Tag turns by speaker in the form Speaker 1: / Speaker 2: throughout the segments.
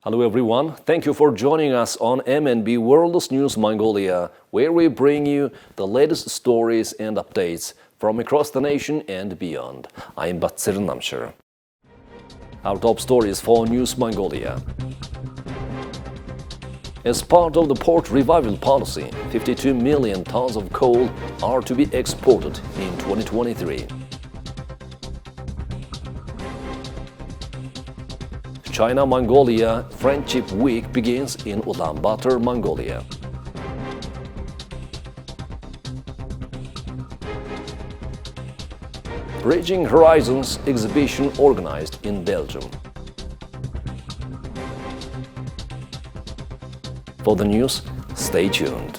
Speaker 1: Hello everyone, thank you for joining us on MNB World News Mongolia, where we bring you the latest stories and updates from across the nation and beyond. I'm Batsir Namshir. Our top stories for News Mongolia. As part of the port revival policy, 52 million tons of coal are to be exported in 2023. China-Mongolia Friendship Week begins in Ulaanbaatar, Mongolia. Bridging Horizons exhibition organized in Belgium. For the news, stay tuned.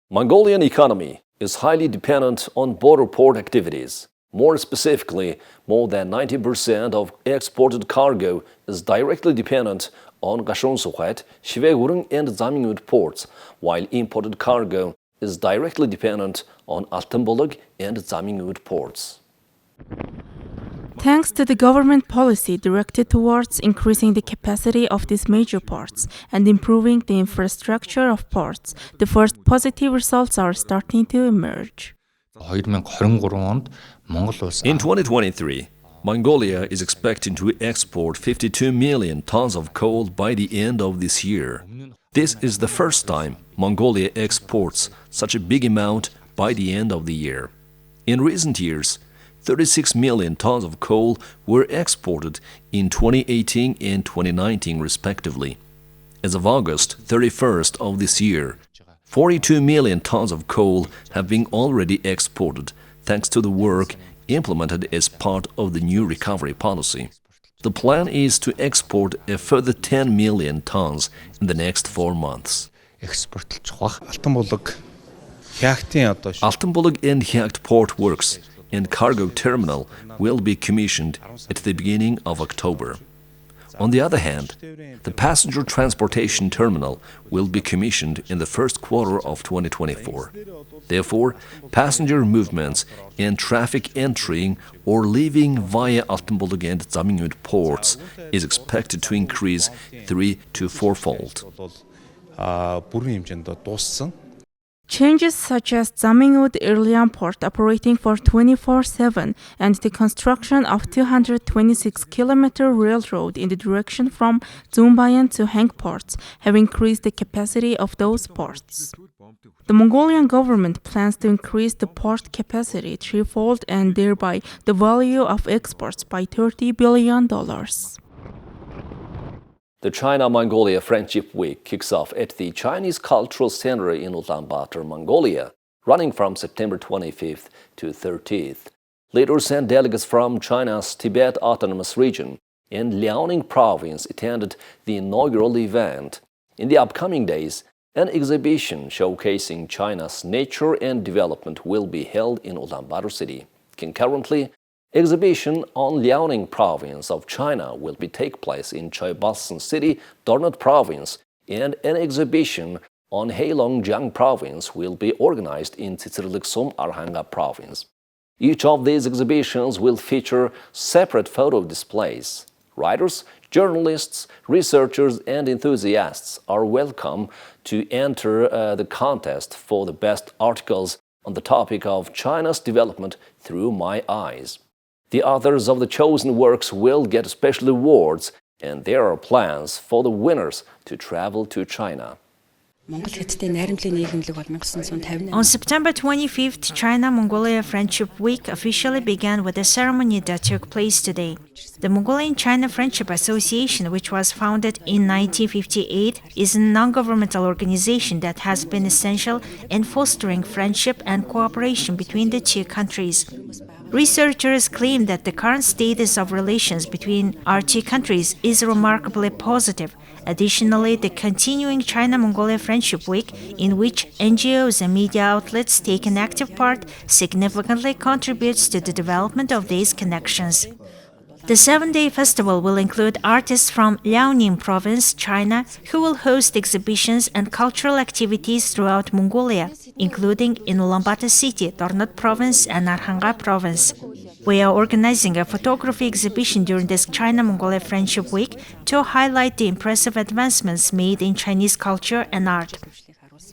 Speaker 1: Mongolian economy is highly dependent on border port activities. More specifically, more than 90% of exported cargo is directly dependent on Gashon-Sukhet, Shivegurung and Zamingut ports, while imported cargo is directly dependent on Ulaanbaatar and Zamingut ports.
Speaker 2: Thanks to the government policy directed towards increasing the capacity of these major ports and improving the infrastructure of ports, the first positive results are starting to emerge.
Speaker 3: In
Speaker 1: 2023, Mongolia is expecting to export 52 million tons of coal by the end of this year. This is the first time Mongolia exports such a big amount by the end of the year. In recent years, 36 million tons of coal were exported in 2018 and 2019 respectively. As of August 31st of this year, 42 million tons of coal have been already exported thanks to the work implemented as part of the new recovery policy. The plan is to export a further 10 million tons in the next 4 months.
Speaker 3: Ulaanbaatar
Speaker 1: and Hyakt port works and cargo terminal will be commissioned at the beginning of October. On the other hand, the passenger transportation terminal will be commissioned in the first quarter of 2024. Therefore, passenger movements and traffic entering or leaving via Ulaanbaatar and Zamingut ports is expected to increase 3 to 4-fold.
Speaker 2: Changes such as Zamingut Irlian port operating for 24/7 and the construction of 226-kilometer railroad in the direction from Zumbayan to Heng ports have increased the capacity of those ports. The Mongolian government plans to increase the port capacity threefold and thereby the value of exports by $30 billion.
Speaker 1: The China-Mongolia Friendship Week kicks off at the Chinese Cultural Center in Ulaanbaatar, Mongolia, running from September 25th to 30th. Leaders and delegates from China's Tibet Autonomous Region and Liaoning Province attended the inaugural event. In the upcoming days, an exhibition showcasing China's nature and development will be held in Ulaanbaatar city. Concurrently, exhibition on Liaoning Province of China will take place in Choibalsan City, Dornot Province, and an exhibition on Heilongjiang Province will be organized in Tsitsirliksum Arhanga Province. Each of these exhibitions will feature separate photo displays. Writers, journalists, researchers, and enthusiasts are welcome to enter the contest for the best articles on the topic of China's development through my eyes. The authors of the chosen works will get special awards, and there are plans for the winners to travel to China.
Speaker 4: On September 25th, China-Mongolia Friendship Week officially began with a ceremony that took place today. The Mongolian-China Friendship Association, which was founded in 1958, is a non-governmental organization that has been essential in fostering friendship and cooperation between the two countries. Researchers claim that the current status of relations between our two countries is remarkably positive. Additionally, the continuing China-Mongolia Friendship Week, in which NGOs and media outlets take an active part, significantly contributes to the development of these connections. The 7-day festival will include artists from Liaoning Province, China, who will host exhibitions and cultural activities throughout Mongolia. including in Ulaanbaatar City, Tornat Province, and Arhanga Province. We are organizing a photography exhibition during this China-Mongolia Friendship Week to highlight the impressive advancements made in Chinese culture and art.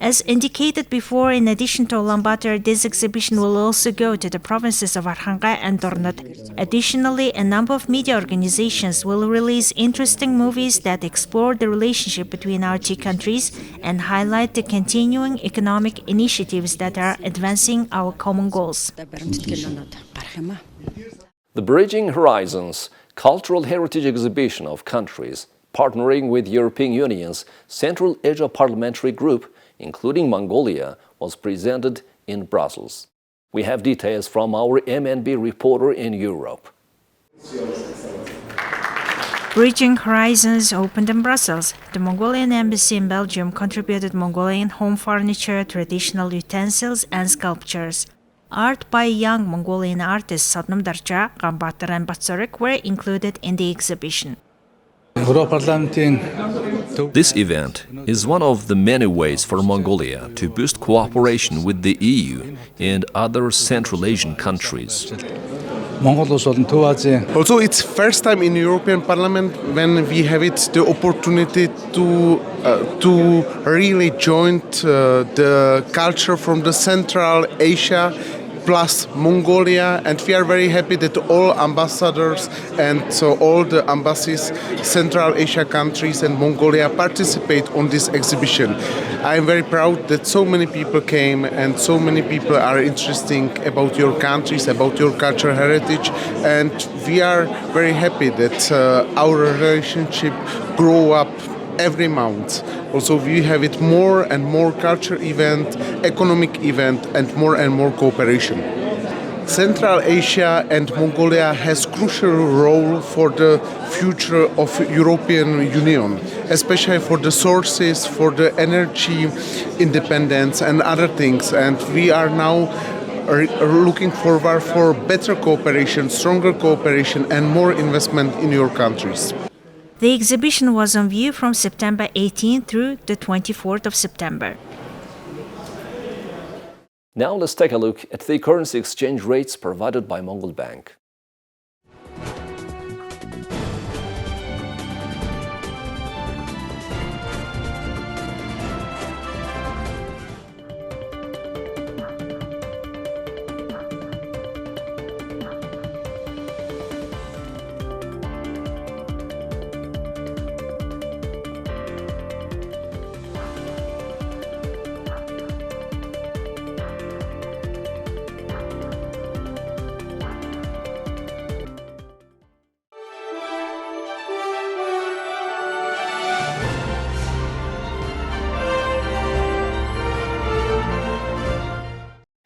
Speaker 4: As indicated before, in addition to Ulaanbaatar, this exhibition will also go to the provinces of Arhanga and Tornat. Additionally, a number of media organizations will release interesting movies that explore the relationship between our two countries and highlight the continuing economic initiatives that are advancing our common goals.
Speaker 1: The Bridging Horizons Cultural Heritage Exhibition of countries partnering with European Union's Central Asia Parliamentary Group, including Mongolia, was presented in Brussels. We have details from our MNB reporter in Europe.
Speaker 4: Bridging Horizons opened in Brussels. The Mongolian embassy in Belgium contributed Mongolian home furniture, traditional utensils, and sculptures. Art by young Mongolian artists Ulaanbaatar, Ulaanbaatar, and Batsorik were included in the exhibition.
Speaker 1: This event is one of the many ways for Mongolia to boost cooperation with the EU and other Central Asian countries.
Speaker 5: Also, it's first time in European Parliament when we have the opportunity to really join the culture from the Central Asia plus Mongolia, and we are very happy that all ambassadors and so all the embassies, Central Asia countries and Mongolia participate on this exhibition. I am very proud that so many people came and so many people are interested about your countries, about your cultural heritage, and we are very happy that our relationship grow up every month. Also, we have it more and more culture event, economic event, and more cooperation. Central Asia and Mongolia has crucial role for the future of European Union, especially for the sources, for the energy independence and other things. And we are now looking forward for better cooperation, stronger cooperation, and more investment in your countries.
Speaker 4: The exhibition was on view from September 18 through the 24th of September.
Speaker 1: Now let's take a look at the currency exchange rates provided by Mongol Bank.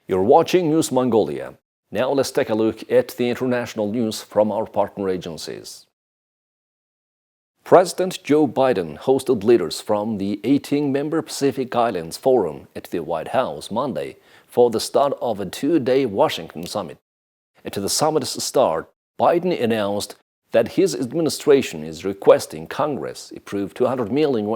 Speaker 1: You're watching News Mongolia. Now let's take a look at the international news from our partner agencies. President Joe Biden hosted leaders from the 18-member Pacific Islands Forum at the White House Monday for the start of a two-day Washington summit. At the summit's start, Biden announced that his administration is requesting Congress approve $200 million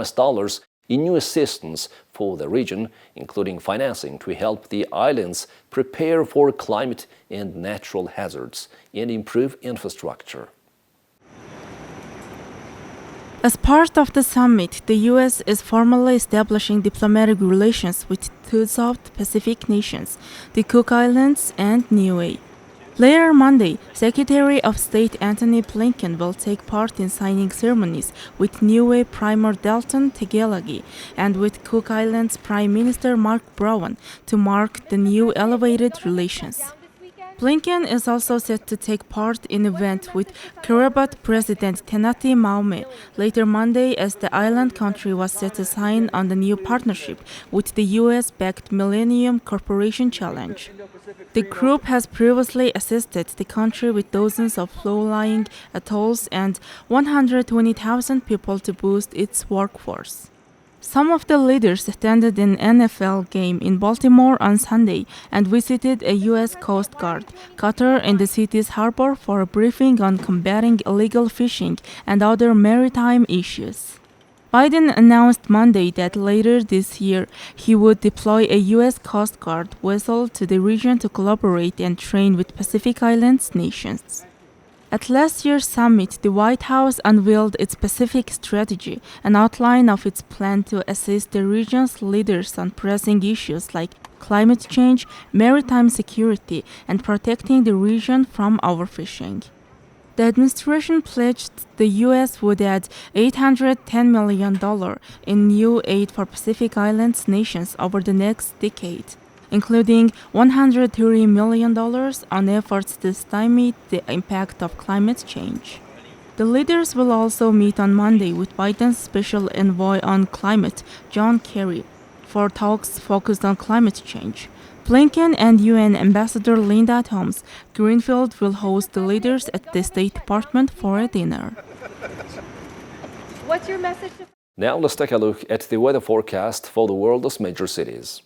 Speaker 1: in new assistance for the region, including financing to help the islands prepare for climate and natural hazards and improve infrastructure.
Speaker 2: As part of the summit, the U.S. is formally establishing diplomatic relations with two South Pacific nations, the Cook Islands and Niue. Later Monday, Secretary of State Antony Blinken will take part in signing ceremonies with Niue Premier Dalton Tegelagi and with Cook Islands Prime Minister Mark Brown to mark the new elevated relations. Blinken is also set to take part in an event with Kiribati President Tenati Maume later Monday, as the island country was set to sign on the new partnership with the U.S.-backed Millennium Corporation Challenge. The group has previously assisted the country with dozens of low-lying atolls and 120,000 people to boost its workforce. Some of the leaders attended an NFL game in Baltimore on Sunday and visited a U.S. Coast Guard cutter in the city's harbor for a briefing on combating illegal fishing and other maritime issues. Biden announced Monday that later this year he would deploy a U.S. Coast Guard vessel to the region to collaborate and train with Pacific Islands nations. At last year's summit, the White House unveiled its Pacific strategy, an outline of its plan to assist the region's leaders on pressing issues like climate change, maritime security, and protecting the region from overfishing. The administration pledged the U.S. would add $810 million in new aid for Pacific Islands nations over the next decade, including $130 million on efforts to stymie the impact of climate change. The leaders will also meet on Monday with Biden's special envoy on climate, John Kerry, for talks focused on climate change. Blinken and UN Ambassador Linda Thomas-Greenfield will host the leaders at the State Department for a dinner.
Speaker 6: What's your message?
Speaker 1: Now let's take a look at the weather forecast for the world's major cities.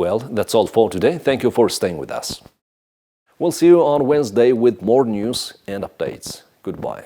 Speaker 1: Well, that's all for today. Thank you for staying with us. We'll see you on Wednesday with more news and updates. Goodbye.